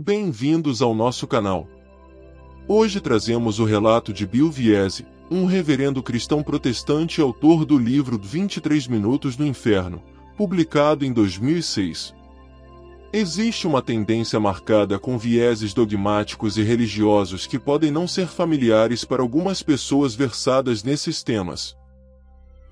Bem-vindos ao nosso canal. Hoje trazemos o relato de Bill Wiese, um reverendo cristão protestante e autor do livro 23 Minutos no Inferno, publicado em 2006. Existe uma tendência marcada com vieses dogmáticos e religiosos que podem não ser familiares para algumas pessoas versadas nesses temas.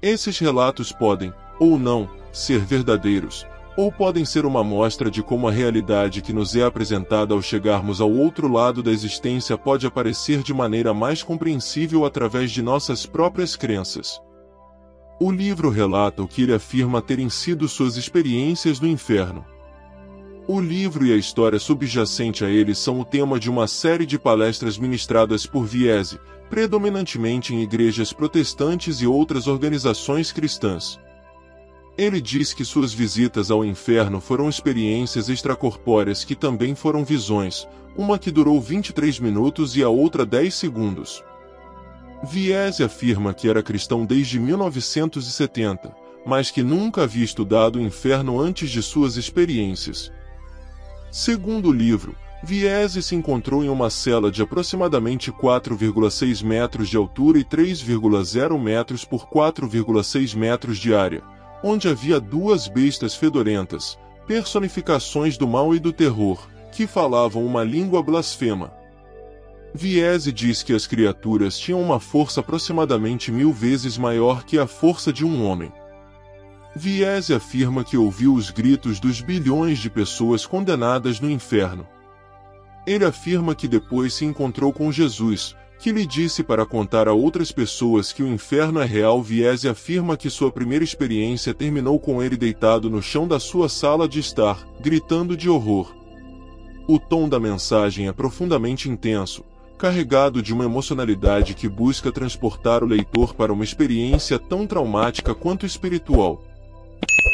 Esses relatos podem, ou não, ser verdadeiros, ou podem ser uma amostra de como a realidade que nos é apresentada ao chegarmos ao outro lado da existência pode aparecer de maneira mais compreensível através de nossas próprias crenças. O livro relata o que ele afirma terem sido suas experiências no inferno. O livro e a história subjacente a ele são o tema de uma série de palestras ministradas por Wiese, predominantemente em igrejas protestantes e outras organizações cristãs. Ele diz que suas visitas ao inferno foram experiências extracorpóreas que também foram visões, uma que durou 23 minutos e a outra 10 segundos. Wiese afirma que era cristão desde 1970, mas que nunca havia estudado o inferno antes de suas experiências. Segundo o livro, Wiese se encontrou em uma cela de aproximadamente 4,6 metros de altura e 3,0 metros por 4,6 metros de área, onde havia duas bestas fedorentas, personificações do mal e do terror, que falavam uma língua blasfema. Wiese diz que as criaturas tinham uma força aproximadamente 1000 vezes maior que a força de um homem. Wiese afirma que ouviu os gritos dos bilhões de pessoas condenadas no inferno. Ele afirma que depois se encontrou com Jesus, que lhe disse para contar a outras pessoas que o inferno é real. Wiese afirma que sua primeira experiência terminou com ele deitado no chão da sua sala de estar, gritando de horror. O tom da mensagem é profundamente intenso, carregado de uma emocionalidade que busca transportar o leitor para uma experiência tão traumática quanto espiritual.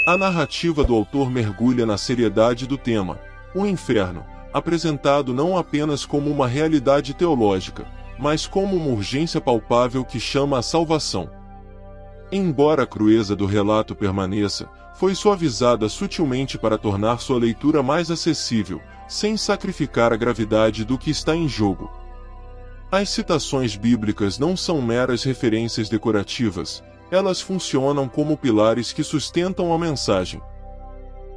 A narrativa do autor mergulha na seriedade do tema, o inferno, apresentado não apenas como uma realidade teológica, mas como uma urgência palpável que chama à salvação. Embora a crueza do relato permaneça, foi suavizada sutilmente para tornar sua leitura mais acessível, sem sacrificar a gravidade do que está em jogo. As citações bíblicas não são meras referências decorativas, elas funcionam como pilares que sustentam a mensagem.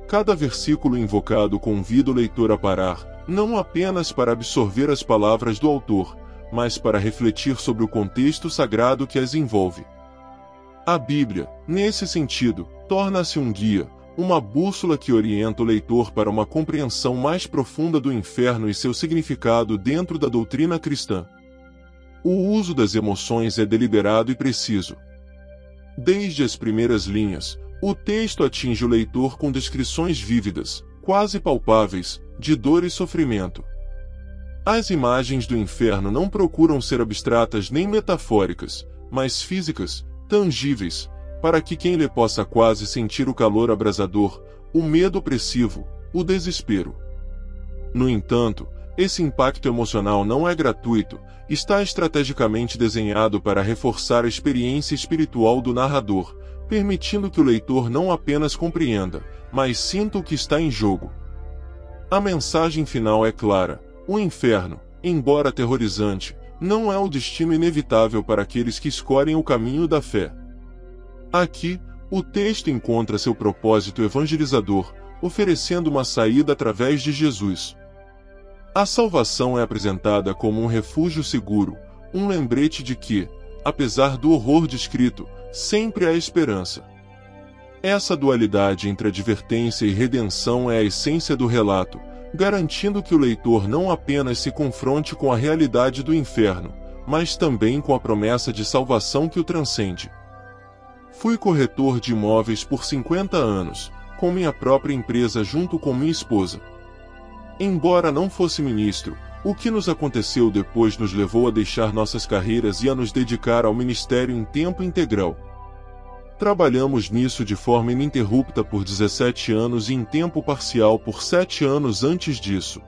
Cada versículo invocado convida o leitor a parar, não apenas para absorver as palavras do autor, mas para refletir sobre o contexto sagrado que as envolve. A Bíblia, nesse sentido, torna-se um guia, uma bússola que orienta o leitor para uma compreensão mais profunda do inferno e seu significado dentro da doutrina cristã. O uso das emoções é deliberado e preciso. Desde as primeiras linhas, o texto atinge o leitor com descrições vívidas, quase palpáveis, de dor e sofrimento. As imagens do inferno não procuram ser abstratas nem metafóricas, mas físicas, tangíveis, para que quem lê possa quase sentir o calor abrasador, o medo opressivo, o desespero. No entanto, esse impacto emocional não é gratuito, está estrategicamente desenhado para reforçar a experiência espiritual do narrador, permitindo que o leitor não apenas compreenda, mas sinta o que está em jogo. A mensagem final é clara: o inferno, embora aterrorizante, não é o destino inevitável para aqueles que escolhem o caminho da fé. Aqui, o texto encontra seu propósito evangelizador, oferecendo uma saída através de Jesus. A salvação é apresentada como um refúgio seguro, um lembrete de que, apesar do horror descrito, sempre há esperança. Essa dualidade entre advertência e redenção é a essência do relato, garantindo que o leitor não apenas se confronte com a realidade do inferno, mas também com a promessa de salvação que o transcende. Fui corretor de imóveis por 50 anos, com minha própria empresa junto com minha esposa. Embora não fosse ministro, o que nos aconteceu depois nos levou a deixar nossas carreiras e a nos dedicar ao ministério em tempo integral. Trabalhamos nisso de forma ininterrupta por 17 anos e em tempo parcial por 7 anos antes disso.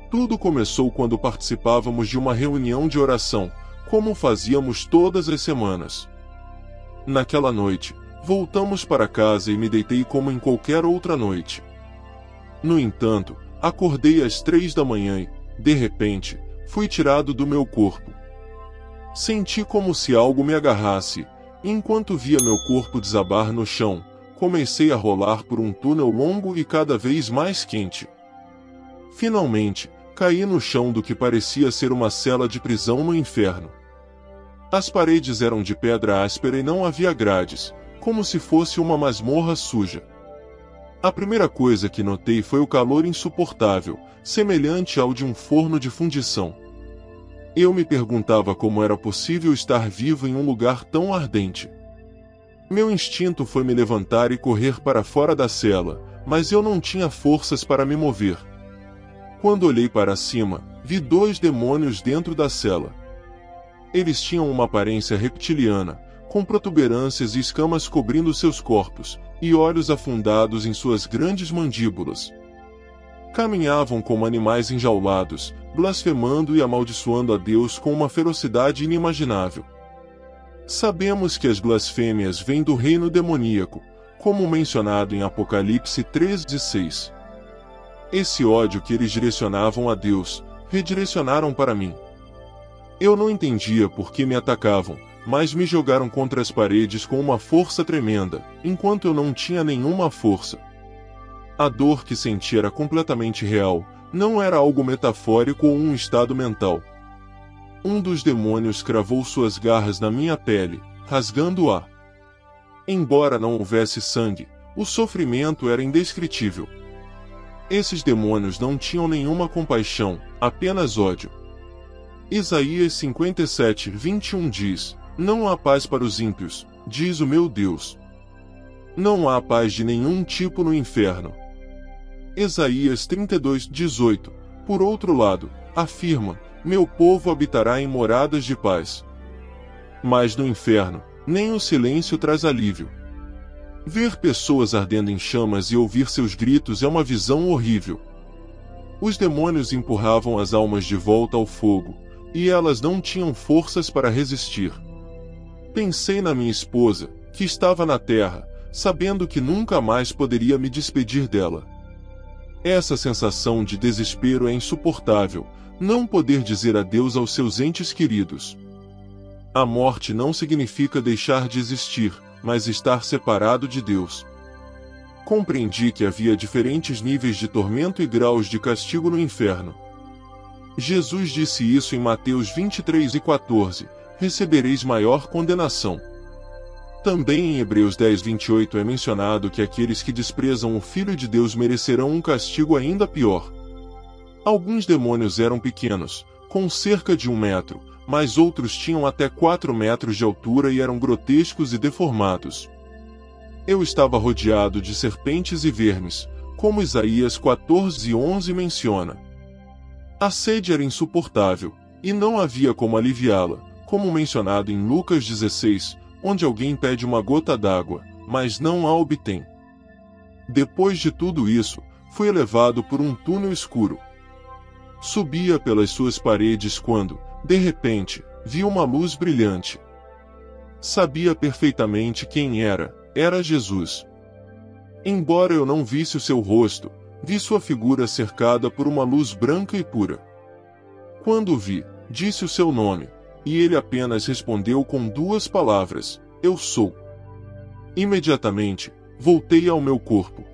Tudo começou quando participávamos de uma reunião de oração, como fazíamos todas as semanas. Naquela noite, voltamos para casa e me deitei como em qualquer outra noite. No entanto, Acordei às 3 da manhã e, de repente, fui tirado do meu corpo. Senti como se algo me agarrasse, e enquanto via meu corpo desabar no chão, comecei a rolar por um túnel longo e cada vez mais quente. Finalmente, caí no chão do que parecia ser uma cela de prisão no inferno. As paredes eram de pedra áspera e não havia grades, como se fosse uma masmorra suja. A primeira coisa que notei foi o calor insuportável, semelhante ao de um forno de fundição. Eu me perguntava como era possível estar vivo em um lugar tão ardente. Meu instinto foi me levantar e correr para fora da cela, mas eu não tinha forças para me mover. Quando olhei para cima, vi 2 demônios dentro da cela. Eles tinham uma aparência reptiliana, com protuberâncias e escamas cobrindo seus corpos, e olhos afundados em suas grandes mandíbulas. Caminhavam como animais enjaulados, blasfemando e amaldiçoando a Deus com uma ferocidade inimaginável. Sabemos que as blasfêmias vêm do reino demoníaco, como mencionado em Apocalipse 3:6. Esse ódio que eles direcionavam a Deus, redirecionaram para mim. Eu não entendia por que me atacavam, mas me jogaram contra as paredes com uma força tremenda, enquanto eu não tinha nenhuma força. A dor que senti era completamente real, não era algo metafórico ou um estado mental. Um dos demônios cravou suas garras na minha pele, rasgando-a. Embora não houvesse sangue, o sofrimento era indescritível. Esses demônios não tinham nenhuma compaixão, apenas ódio. Isaías 57:21 diz: "Não há paz para os ímpios, diz o meu Deus. Não há paz de nenhum tipo no inferno." Isaías 32:18, por outro lado, afirma: "Meu povo habitará em moradas de paz." Mas no inferno, nem o silêncio traz alívio. Ver pessoas ardendo em chamas e ouvir seus gritos é uma visão horrível. Os demônios empurravam as almas de volta ao fogo, e elas não tinham forças para resistir. Pensei na minha esposa, que estava na terra, sabendo que nunca mais poderia me despedir dela. Essa sensação de desespero é insuportável, não poder dizer adeus aos seus entes queridos. A morte não significa deixar de existir, mas estar separado de Deus. Compreendi que havia diferentes níveis de tormento e graus de castigo no inferno. Jesus disse isso em Mateus 23:14, "Recebereis maior condenação." Também em Hebreus 10:28 é mencionado que aqueles que desprezam o Filho de Deus merecerão um castigo ainda pior. Alguns demônios eram pequenos, com cerca de 1 metro, mas outros tinham até 4 metros de altura e eram grotescos e deformados. Eu estava rodeado de serpentes e vermes, como Isaías 14:11 menciona. A sede era insuportável, e não havia como aliviá-la, como mencionado em Lucas 16, onde alguém pede uma gota d'água, mas não a obtém. Depois de tudo isso, fui levado por um túnel escuro. Subia pelas suas paredes quando, de repente, vi uma luz brilhante. Sabia perfeitamente quem era Jesus. Embora eu não visse o seu rosto, vi sua figura cercada por uma luz branca e pura. Quando o vi, disse o seu nome, e ele apenas respondeu com 2 palavras: "Eu sou." Imediatamente, voltei ao meu corpo.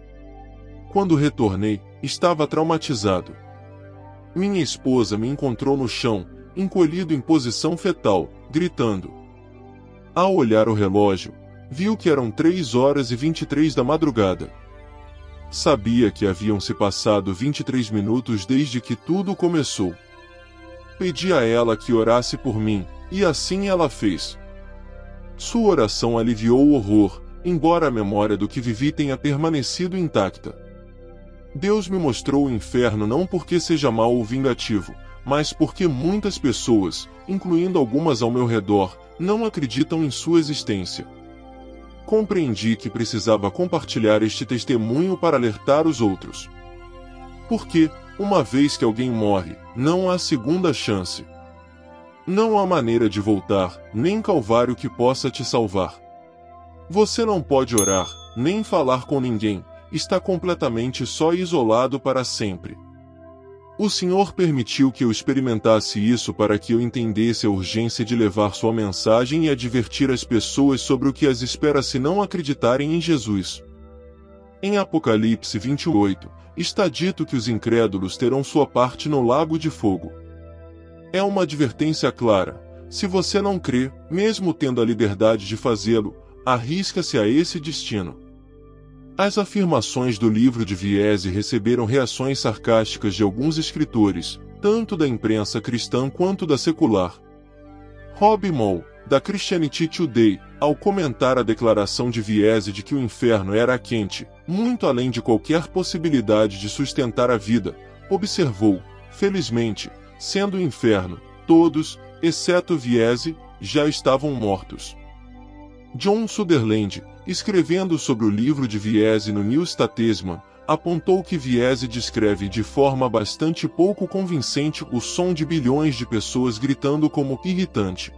Quando retornei, estava traumatizado. Minha esposa me encontrou no chão, encolhido em posição fetal, gritando. Ao olhar o relógio, viu que eram 3h23 da madrugada. Sabia que haviam se passado 23 minutos desde que tudo começou. Pedi a ela que orasse por mim, e assim ela fez. Sua oração aliviou o horror, embora a memória do que vivi tenha permanecido intacta. Deus me mostrou o inferno não porque seja mau ou vingativo, mas porque muitas pessoas, incluindo algumas ao meu redor, não acreditam em sua existência. Compreendi que precisava compartilhar este testemunho para alertar os outros. Porque, uma vez que alguém morre, não há segunda chance. Não há maneira de voltar, nem calvário que possa te salvar. Você não pode orar, nem falar com ninguém, está completamente só e isolado para sempre. O Senhor permitiu que eu experimentasse isso para que eu entendesse a urgência de levar sua mensagem e advertir as pessoas sobre o que as espera se não acreditarem em Jesus. Em Apocalipse 28, está dito que os incrédulos terão sua parte no lago de fogo. É uma advertência clara: se você não crê, mesmo tendo a liberdade de fazê-lo, arrisca-se a esse destino. As afirmações do livro de Viese receberam reações sarcásticas de alguns escritores, tanto da imprensa cristã quanto da secular. Rob Moll, da Christianity Today, ao comentar a declaração de Viese de que o inferno era quente, muito além de qualquer possibilidade de sustentar a vida, observou: felizmente, sendo o inferno, todos, exceto Viese, já estavam mortos. John Sutherland, escrevendo sobre o livro de Viese no New Statesman, apontou que Viese descreve de forma bastante pouco convincente o som de bilhões de pessoas gritando como irritante.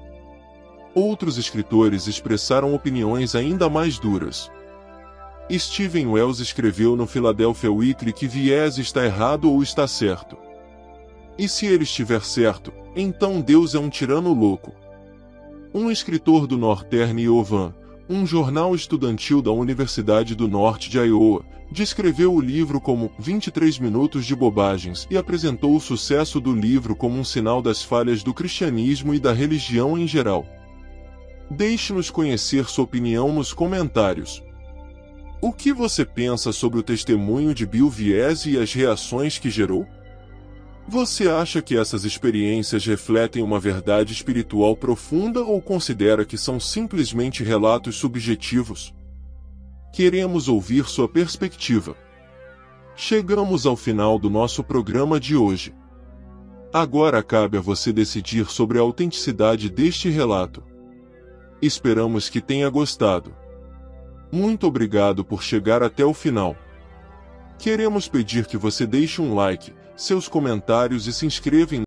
Outros escritores expressaram opiniões ainda mais duras. Steven Wells escreveu no Philadelphia Weekly que Viese está errado ou está certo. E se ele estiver certo, então Deus é um tirano louco. Um escritor do Northern Iowa, um jornal estudantil da Universidade do Norte de Iowa, descreveu o livro como 23 minutos de bobagens e apresentou o sucesso do livro como um sinal das falhas do cristianismo e da religião em geral. Deixe-nos conhecer sua opinião nos comentários. O que você pensa sobre o testemunho de Bill Viese e as reações que gerou? Você acha que essas experiências refletem uma verdade espiritual profunda ou considera que são simplesmente relatos subjetivos? Queremos ouvir sua perspectiva. Chegamos ao final do nosso programa de hoje. Agora cabe a você decidir sobre a autenticidade deste relato. Esperamos que tenha gostado. Muito obrigado por chegar até o final. Queremos pedir que você deixe um like, seus comentários e se inscreva em